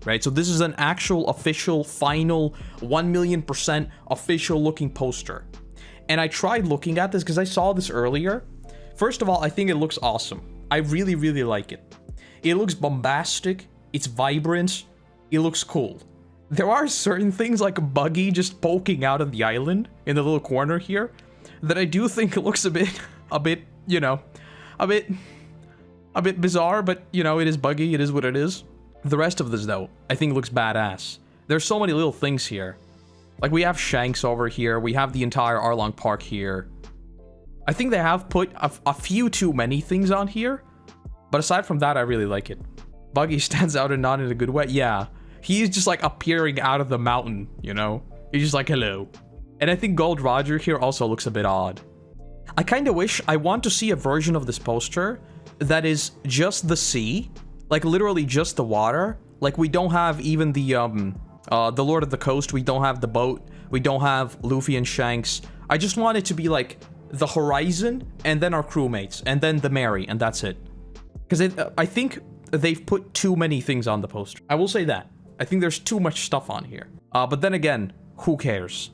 right? So this is an actual official final 1,000,000% official looking poster. And I tried looking at this because I saw this earlier. First of all, I think it looks awesome. I really, really like it. It looks bombastic. It's vibrant. It looks cool. There are certain things like a buggy just poking out of the island in the little corner here that I do think looks a bit, you know, a bit bizarre, but you know, it is buggy. It is what it is. The rest of this though, I think looks badass. There's so many little things here. Like we have Shanks over here. We have the entire Arlong Park here. I think they have put a few too many things on here. But aside from that, I really like it. Buggy stands out and not in a good way. Yeah. He's just like appearing out of the mountain, you know? He's just like, hello. And I think Gold Roger here also looks a bit odd. I kind of wish I want to see a version of this poster that is just the sea. Like literally just the water. Like we don't have even the Lord of the Coast. We don't have the boat. We don't have Luffy and Shanks. I just want it to be like the horizon and then our crewmates and then the Mary and that's it. Because I think they've put too many things on the poster. I will say that. I think there's too much stuff on here. But then again, who cares?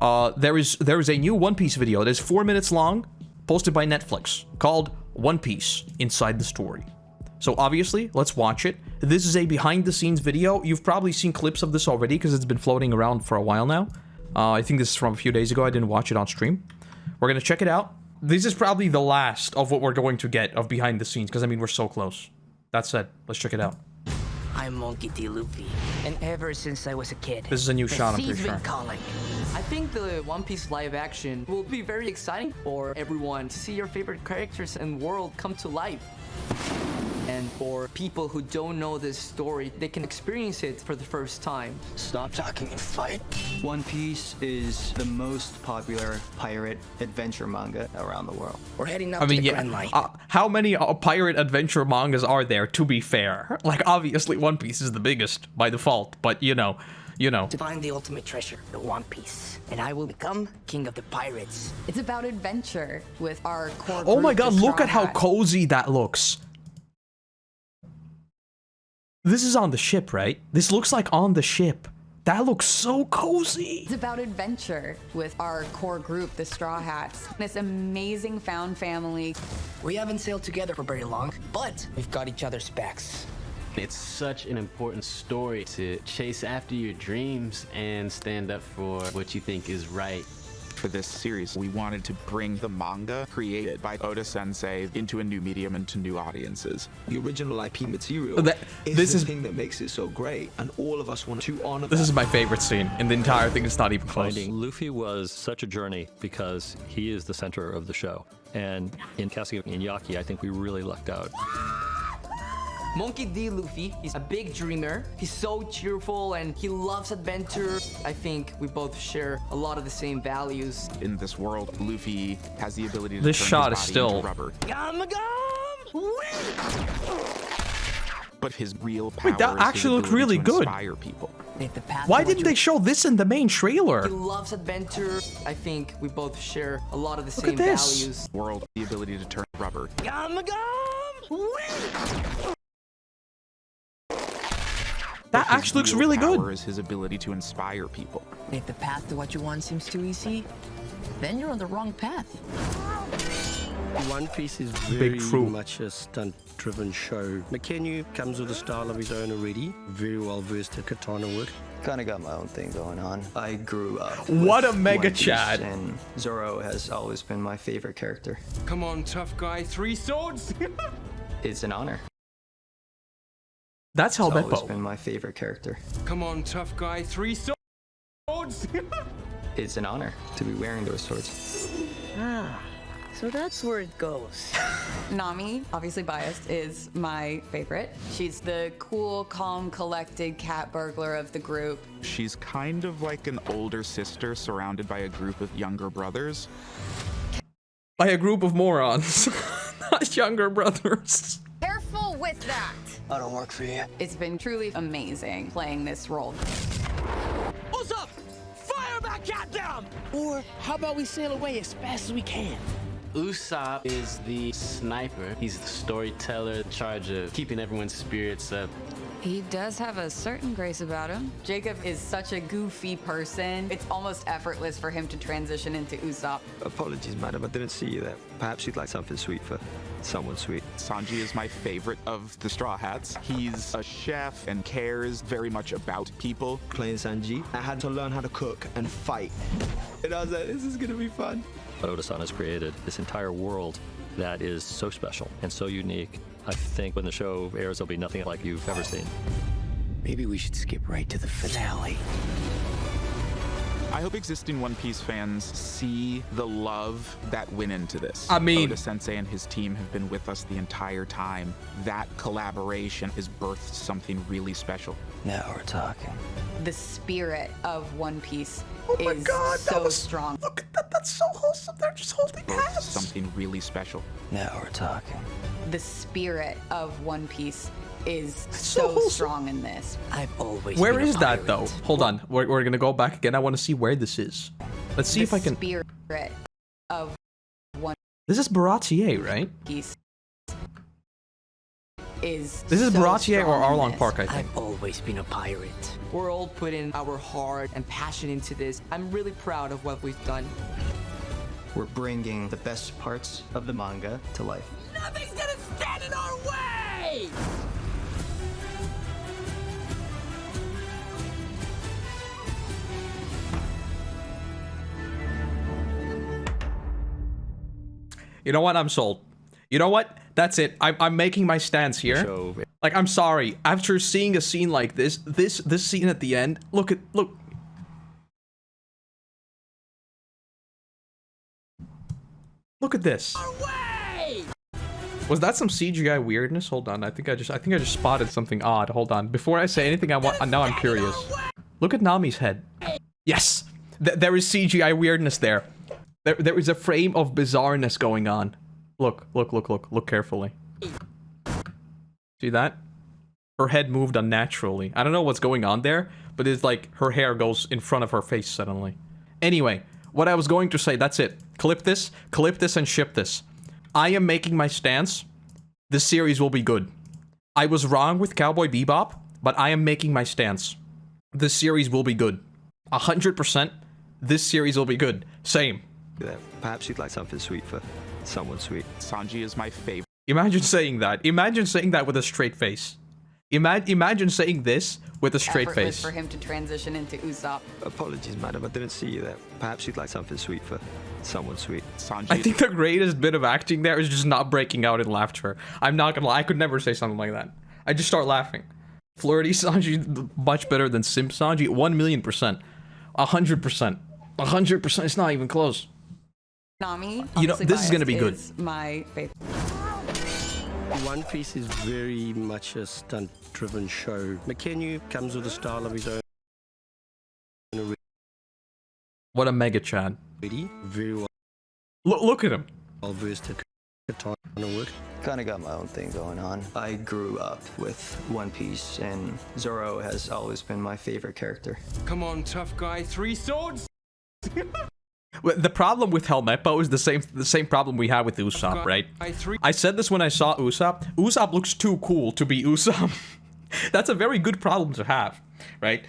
There is a new One Piece video that is 4 minutes long, posted by Netflix, called One Piece Inside the Story. So obviously, let's watch it. This is a behind-the-scenes video. You've probably seen clips of this already because it's been floating around for a while now. I think this is from a few days ago. I didn't watch it on stream. We're gonna check it out. This is probably the last of what we're going to get of behind the scenes, because I mean, we're so close. That said, let's check it out. I'm Monkey D. Luffy, and ever since I was a kid, This is a new shot, I'm pretty sure. been calling. I think the One Piece live action will be very exciting for everyone to see your favorite characters and world come to life. And for people who don't know this story, they can experience it for the first time. Stop talking and fight. One Piece is the most popular pirate adventure manga around the world. We're heading up I mean, to the yeah. Grand Line. How many pirate adventure mangas are there, to be fair? Like, obviously, One Piece is the biggest by default, but you know. To find the ultimate treasure, the One Piece, and I will become king of the pirates. It's about adventure with our core Oh my group, god, the look Straw at how Hats. cozy that looks. This is on the ship, right? This looks like on the ship. That looks so cozy. It's about adventure with our core group, the Straw Hats. This amazing found family. We haven't sailed together for very long, but we've got each other's backs. It's such an important story to chase after your dreams and stand up for what you think is right. For this series, we wanted to bring the manga created by Oda Sensei into a new medium and to new audiences. The original IP material This is the thing that makes it so great, and all of us want to honor This that. is my favorite scene in the entire thing. It's not even close. Finding Luffy was such a journey because he is the center of the show. And in casting in Yaki, I think we really lucked out. Monkey D. Luffy, he's a big dreamer. He's so cheerful and he loves adventure. I think we both share a lot of the same values. In this world, Luffy has the ability to This turn shot his is body still- into rubber. But his real power Wait, that is his actually looked ability really to good. inspire people. Take the path Why to what didn't you- they show this in the main trailer? He loves adventure. I think we both share a lot of the Look same at this. values. World, the ability to turn rubber. That But his actually looks real really power good. is his ability to inspire people. If the path to what you want seems too easy, then you're on the wrong path. One Piece is Big very fruit. much a stunt-driven show. McKenna comes with a style of his own already, very well versed at katana work. Kind of got my own thing going on. I grew up. What with a mega One Piece, Chad. And Zoro has always been my favorite character. Come on, tough guy, 3 swords. It's an honor. That's It's always Helmeppo. been my favorite character. Come on, tough guy, 3 swords. It's an honor to be wearing those swords. So that's where it goes. Nami, obviously biased, is my favorite. She's the cool, calm, collected cat burglar of the group. She's kind of like an older sister surrounded by a group of younger brothers. By a group of morons. Not younger brothers. Careful with that. I don't work for you. It's been truly amazing playing this role. What's up? Fire that cat down! Or how about we sail away as fast as we can? Usopp is the sniper. He's the storyteller in charge of keeping everyone's spirits up. He does have a certain grace about him. Jacob is such a goofy person. It's almost effortless for him to transition into Usopp. Apologies, madam, I didn't see you there. Perhaps you'd like something sweet for someone sweet. Sanji is my favorite of the Straw Hats. He's a chef and cares very much about people. Playing Sanji, I had to learn how to cook and fight. And I was like, this is gonna be fun. Oda-san has created this entire world that is so special and so unique. I think when the show airs, there'll be nothing like you've ever seen. Maybe we should skip right to the finale. I hope existing One Piece fans see the love that went into this. I mean, Oda-sensei and his team have been with us the entire time. That collaboration has birthed something really special. Now we're talking. The spirit of One Piece oh my is God, so strong. Look at that, that's so wholesome. They're just holding Birthed hands. something really special. Now we're talking. The spirit of One Piece is so so wholesome. strong in this. I've always Where been a is that pirate. though? Hold on, we're gonna go back again. I want to see where this is. Let's see if I can. The spirit of One This is Baratier, right? Piece is This is so Baratier or strong in Arlong this. Park, I think. I've always been a pirate. We're all putting our heart and passion into this. I'm really proud of what we've done. We're bringing the best parts of the manga to life. Nothing's gonna stand in our way! You know what? I'm sold. You know what? That's it. I'm making my stance here. Show. Like, I'm sorry. After seeing a scene like this scene at the end, look. Look at this. Was that some CGI weirdness? Hold on. I think I just spotted something odd. Hold on. Before I say anything, now I'm curious. Look at Nami's head. Yes. There is CGI weirdness there. There is a frame of bizarreness going on. Look carefully. See that? Her head moved unnaturally. I don't know what's going on there, but it's like her hair goes in front of her face suddenly. Anyway, what I was going to say, that's it. Clip this, and ship this. I am making my stance. This series will be good. I was wrong with Cowboy Bebop, but I am making my stance. This series will be good. 100%. This series will be good. Same. Perhaps you'd like something sweet for someone sweet. Sanji is my favorite. Imagine saying that. Imagine saying that with a straight face. Imagine saying this with a straight Effortless face. for him to transition into Usopp. Apologies, madam, I didn't see you there. Perhaps you'd like something sweet for someone sweet. Sanji. I think the greatest bit of acting there is just not breaking out in laughter. I'm not gonna lie, I could never say something like that. I just start laughing. Flirty Sanji, much better than Simp Sanji. 1,000,000%. 100%. 100%. It's not even close. Nami, You know, honestly this is gonna be good. is my favorite. One Piece is very much a stunt-driven show. McKenna comes with a style of his own What a mega Chad. already. Very well Look at him. versed at katana work. Kinda got my own thing going on. I grew up with One Piece, and Zoro has always been my favorite character. Come on, tough guy. 3 swords? Well, the problem with Helmeppo is the same problem we have with Usopp, right? I said this when I saw Usopp. Usopp looks too cool to be Usopp. That's a very good problem to have, right?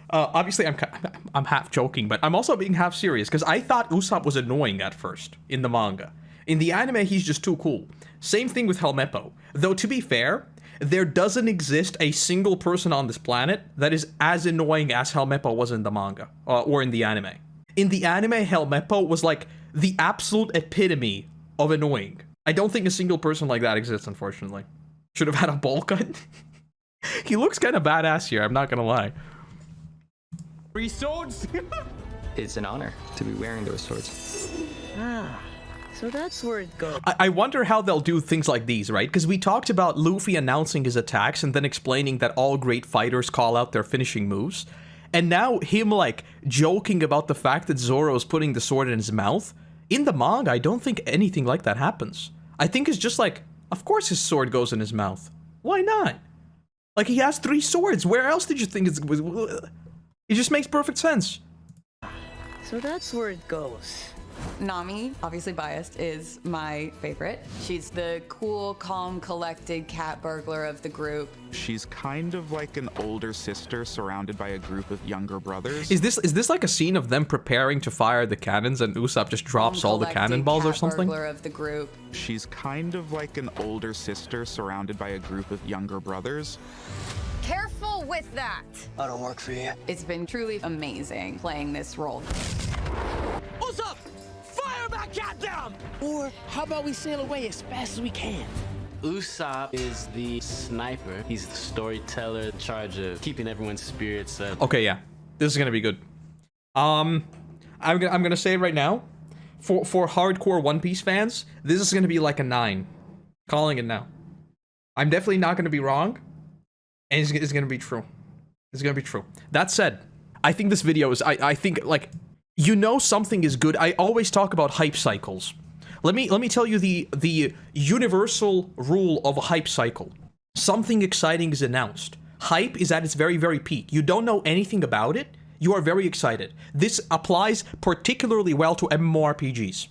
Obviously, I'm half joking, but I'm also being half serious because I thought Usopp was annoying at first in the manga. In the anime, he's just too cool. Same thing with Helmeppo. Though, to be fair, there doesn't exist a single person on this planet that is as annoying as Helmeppo was in the manga or in the anime. In the anime, Helmeppo was like the absolute epitome of annoying. I don't think a single person like that exists, unfortunately. Should have had a bowl cut. He looks kind of badass here, I'm not gonna lie. 3 swords? It's an honor to be wearing those swords. So that's where it goes. I wonder how they'll do things like these, right? Because we talked about Luffy announcing his attacks and then explaining that all great fighters call out their finishing moves. And now him, like, joking about the fact that Zoro is putting the sword in his mouth. In the manga, I don't think anything like that happens. I think it's just like, of course his sword goes in his mouth. Why not? Like, he has 3 swords. Where else did you think it's... It just makes perfect sense. So that's where it goes. Nami, obviously biased, is my favorite. She's the cool, calm, collected cat burglar of the group. She's kind of like an older sister surrounded by a group of younger brothers. Is this like a scene of them preparing to fire the cannons and Usopp just drops all the cannonballs or something? Burglar of the group. She's kind of like an older sister surrounded by a group of younger brothers. Careful with that. I don't work for you. It's been truly amazing playing this role. Usopp, fire back at them! Or how about we sail away as fast as we can? Usopp is the sniper. He's the storyteller in charge of keeping everyone's spirits up. Okay, yeah. This is gonna be good. I'm gonna say it right now. For hardcore One Piece fans, this is gonna be like a 9. Calling it now. I'm definitely not gonna be wrong. And it's gonna be true. It's gonna be true. That said, I think this video is, I think, like, you know something is good. I always talk about hype cycles. Let me tell you the universal rule of a hype cycle. Something exciting is announced. Hype is at its very, very peak. You don't know anything about it. You are very excited. This applies particularly well to MMORPGs.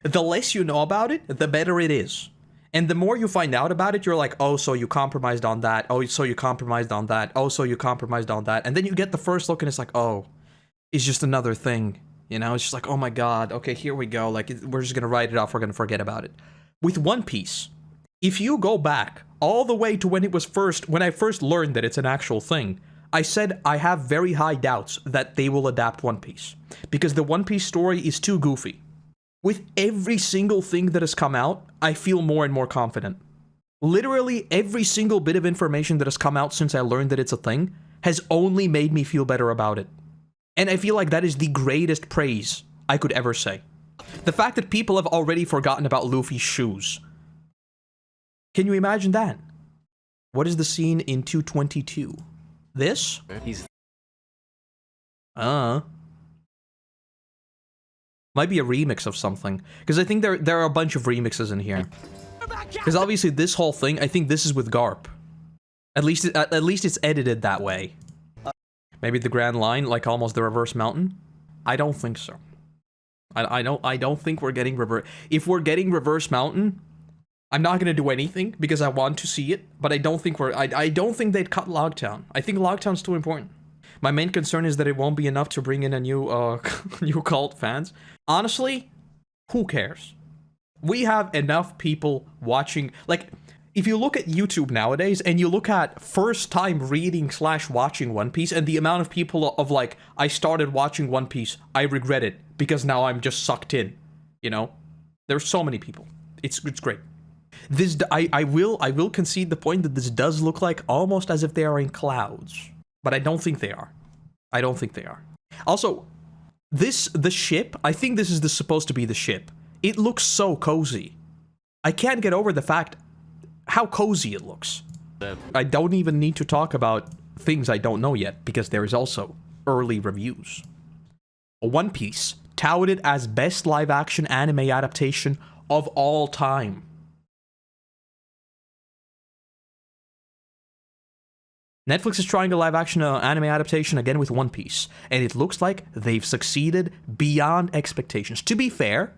The less you know about it, the better it is. And the more you find out about it, you're like, oh, so you compromised on that. Oh, so you compromised on that. Oh, so you compromised on that. And then you get the first look and it's like, oh, it's just another thing. You know, it's just like, oh my god, okay, here we go. Like, we're just gonna write it off. We're gonna forget about it. With One Piece, if you go back all the way to when I first learned that it's an actual thing, I said I have very high doubts that they will adapt One Piece. Because the One Piece story is too goofy. With every single thing that has come out, I feel more and more confident. Literally every single bit of information that has come out since I learned that it's a thing has only made me feel better about it. And I feel like that is the greatest praise I could ever say. The fact that people have already forgotten about Luffy's shoes. Can you imagine that? What is the scene in 222? This? Might be a remix of something. Because I think there are a bunch of remixes in here. Because obviously this whole thing, I think this is with Garp. At least it's edited that way. Maybe the Grand Line, like almost the Reverse Mountain? I don't think so. I don't think we're getting Reverse... If we're getting Reverse Mountain, I'm not gonna do anything because I want to see it, but I don't think I don't think they'd cut Logtown. I think Logtown's too important. My main concern is that it won't be enough to bring in a new, new cult fans. Honestly, who cares? We have enough people watching, like, if you look at YouTube nowadays and you look at first time reading / watching One Piece and the amount of people of like, I started watching One Piece, I regret it because now I'm just sucked in, you know? There's so many people. It's great. This, I will concede the point that this does look like almost as if they are in clouds. But I don't think they are. I don't think they are. Also, the ship, I think this is supposed to be the ship. It looks so cozy. I can't get over the fact how cozy it looks. I don't even need to talk about things I don't know yet, because there is also early reviews. One Piece, touted as best live-action anime adaptation of all time. Netflix is trying a live-action anime adaptation again with One Piece, and it looks like they've succeeded beyond expectations. To be fair,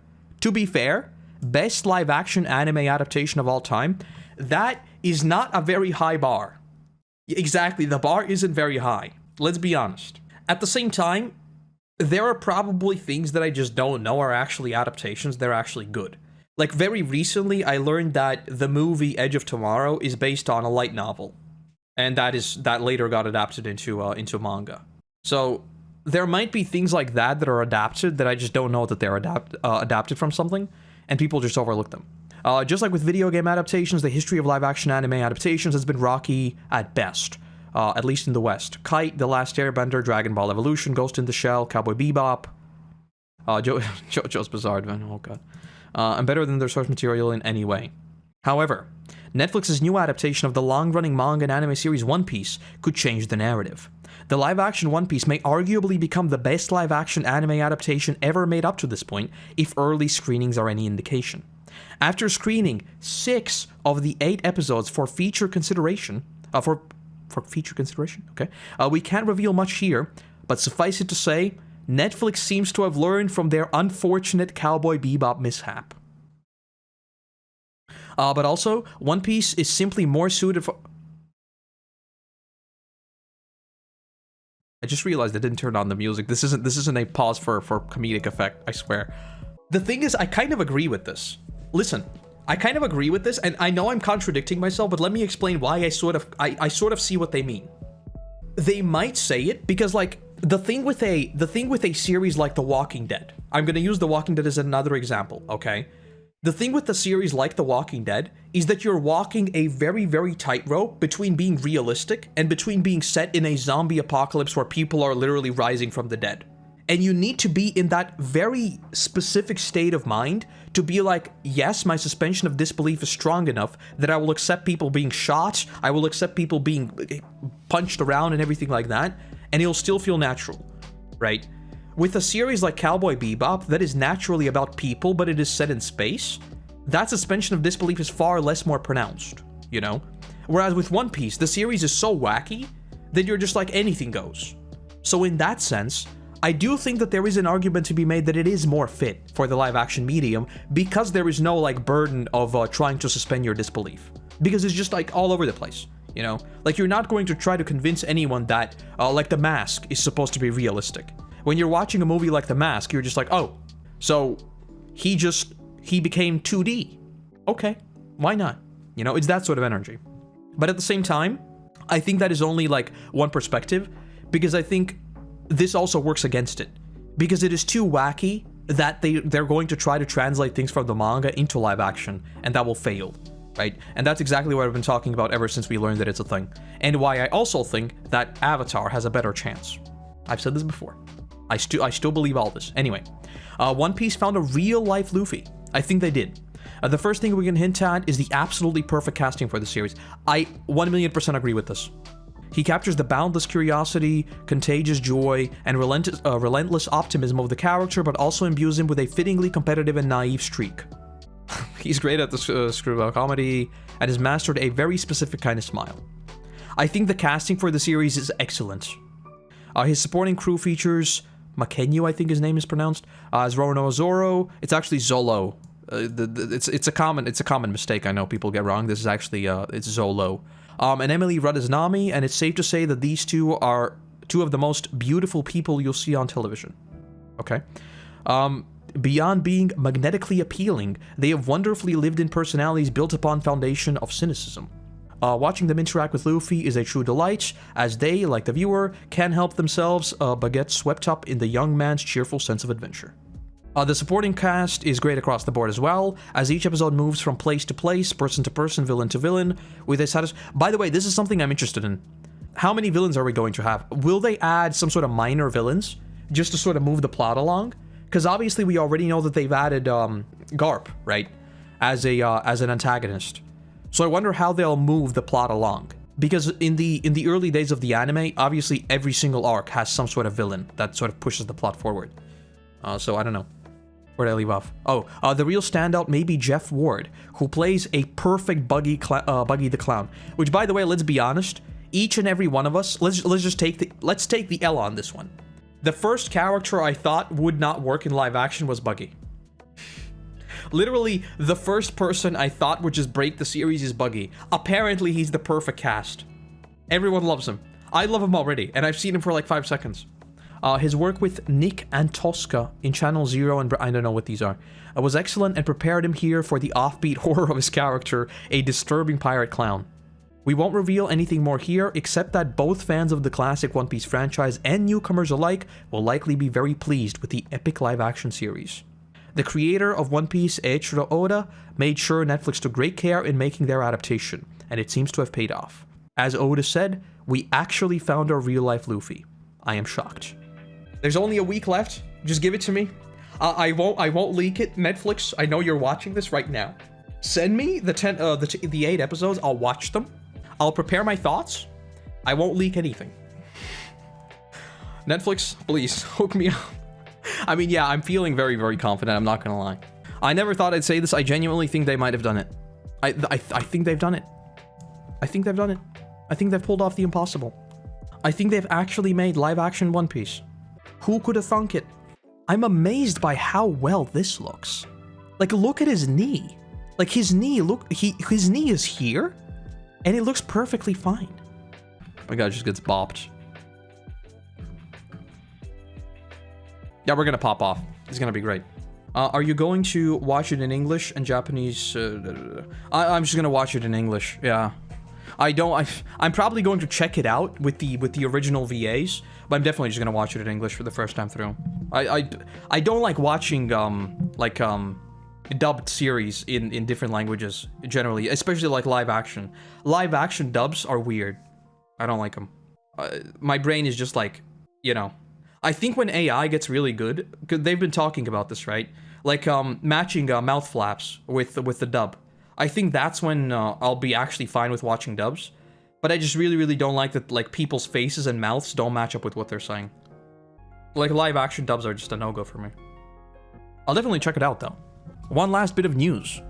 best live-action anime adaptation of all time, that is not a very high bar. Exactly, the bar isn't very high. Let's be honest. At the same time, there are probably things that I just don't know are actually adaptations. They're actually good. Like, very recently, I learned that the movie Edge of Tomorrow is based on a light novel. And that later got adapted into manga. So there might be things like that are adapted that I just don't know that they're adapted from something, and people just overlook them. Just like with video game adaptations, the history of live-action anime adaptations has been rocky at best, at least in the West. Kite, The Last Airbender, Dragon Ball Evolution, Ghost in the Shell, Cowboy Bebop, JoJo's Bizarre Adventure, oh god, and better than their source material in any way. However, Netflix's new adaptation of the long-running manga and anime series One Piece could change the narrative. The live-action One Piece may arguably become the best live-action anime adaptation ever made up to this point, if early screenings are any indication. After screening 6 of the 8 episodes for feature consideration, okay, we can't reveal much here, but suffice it to say, Netflix seems to have learned from their unfortunate Cowboy Bebop mishap. But also, One Piece is simply more suited for... I just realized I didn't turn on the music. This isn't a pause for comedic effect, I swear. The thing is, I kind of agree with this. Listen, I kind of agree with this, and I know I'm contradicting myself, but let me explain why I sort of see what they mean. They might say it because, like, the thing with a series like The Walking Dead, I'm gonna use The Walking Dead as another example, okay? The thing with the series like The Walking Dead is that you're walking a very, very tightrope between being realistic and between being set in a zombie apocalypse where people are literally rising from the dead. And you need to be in that very specific state of mind to be like, yes, my suspension of disbelief is strong enough that I will accept people being shot, I will accept people being punched around and everything like that, and it'll still feel natural, right? With a series like Cowboy Bebop that is naturally about people, but it is set in space, that suspension of disbelief is far less more pronounced, you know? Whereas with One Piece, the series is so wacky that you're just like, anything goes. So in that sense, I do think that there is an argument to be made that it is more fit for the live-action medium because there is no, like, burden of trying to suspend your disbelief. Because it's just, like, all over the place, you know? Like, you're not going to try to convince anyone that, like, The Mask is supposed to be realistic. When you're watching a movie like The Mask, you're just like, oh, so he became 2D. Okay, why not? You know, it's that sort of energy. But at the same time, I think that is only like one perspective, because I think this also works against it. Because it is too wacky that they're going to try to translate things from the manga into live action, and that will fail, right? And that's exactly what I've been talking about ever since we learned that it's a thing. And why I also think that Avatar has a better chance. I've said this before. I still believe all this. Anyway, One Piece found a real-life Luffy. I think they did. The first thing we can hint at is the absolutely perfect casting for the series. I 1,000,000% agree with this. He captures the boundless curiosity, contagious joy, and relentless optimism of the character, but also imbues him with a fittingly competitive and naive streak. He's great at the screwball comedy, and has mastered a very specific kind of smile. I think the casting for the series is excellent. His supporting crew features Makenyu, I think his name is pronounced, as Roronoa Zoro. It's actually Zolo. It's a common mistake. I know people get wrong. This is actually it's Zolo. And Emily Rudd is Nami, and it's safe to say that these two are two of the most beautiful people you'll see on television. Okay. Beyond being magnetically appealing, they have wonderfully lived-in personalities built upon foundation of cynicism. Watching them interact with Luffy is a true delight, as they, like the viewer, can't help themselves but get swept up in the young man's cheerful sense of adventure. The supporting cast is great across the board as well, as each episode moves from place to place, person to person, villain to villain, with a By the way, this is something I'm interested in. How many villains are we going to have? Will they add some sort of minor villains, just to sort of move the plot along? Because obviously we already know that they've added Garp, right, as an antagonist. So I wonder how they'll move the plot along. Because in the early days of the anime, obviously every single arc has some sort of villain that sort of pushes the plot forward. So I don't know. Where did I leave off? Oh, the real standout may be Jeff Ward, who plays a perfect Buggy the Clown. Which, by the way, let's be honest, each and every one of us, let's take the L on this one. The first character I thought would not work in live action was Buggy. Literally, the first person I thought would just break the series is Buggy. Apparently, he's the perfect cast. Everyone loves him. I love him already, and I've seen him for like 5 seconds. His work with Nick and Tosca in Channel Zero, and I don't know what these are, was excellent and prepared him here for the offbeat horror of his character, a disturbing pirate clown. We won't reveal anything more here, except that both fans of the classic One Piece franchise and newcomers alike will likely be very pleased with the epic live-action series. The creator of One Piece, Eiichiro Oda, made sure Netflix took great care in making their adaptation, and it seems to have paid off. As Oda said, we actually found our real-life Luffy. I am shocked. There's only a week left. Just give it to me. I won't leak it, Netflix. I know you're watching this right now. Send me the 8 episodes. I'll watch them. I'll prepare my thoughts. I won't leak anything. Netflix, please hook me up. I mean, yeah, I'm feeling very, very confident. I'm not gonna lie. I never thought I'd say this. I genuinely think they might have done it. I think they've done it. I think they've done it. I think they've pulled off the impossible. I think they've actually made live-action One Piece. Who could have thunk it? I'm amazed by how well this looks. Like, look at his knee. Like, his knee, look, his knee is here, and it looks perfectly fine. My guy just gets bopped. Yeah, we're gonna pop off. It's gonna be great. Are you going to watch it in English and Japanese? I'm just gonna watch it in English. Yeah, I'm probably going to check it out with the original VAs, but I'm definitely just gonna watch it in English for the first time through. I don't like watching dubbed series in different languages generally, especially like live action. Live action dubs are weird. I don't like them. My brain is just like, you know. I think when AI gets really good, because they've been talking about this, right? Like matching mouth flaps with the dub. I think that's when I'll be actually fine with watching dubs. But I just really don't like that, like, people's faces and mouths don't match up with what they're saying. Like, live action dubs are just a no-go for me. I'll definitely check it out though. One last bit of news.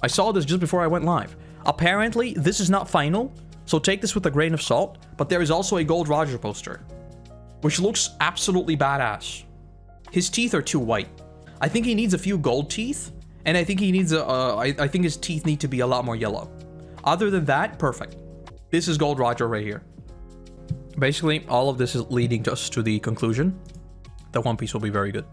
I saw this just before I went live. Apparently, this is not final, so take this with a grain of salt, but there is also a Gold Roger poster, which looks absolutely badass. His teeth are too white. I think he needs a few gold teeth, and I think he needs I think his teeth need to be a lot more yellow. Other than that, perfect. This is Gold Roger right here. Basically, all of this is leading us to the conclusion that One Piece will be very good.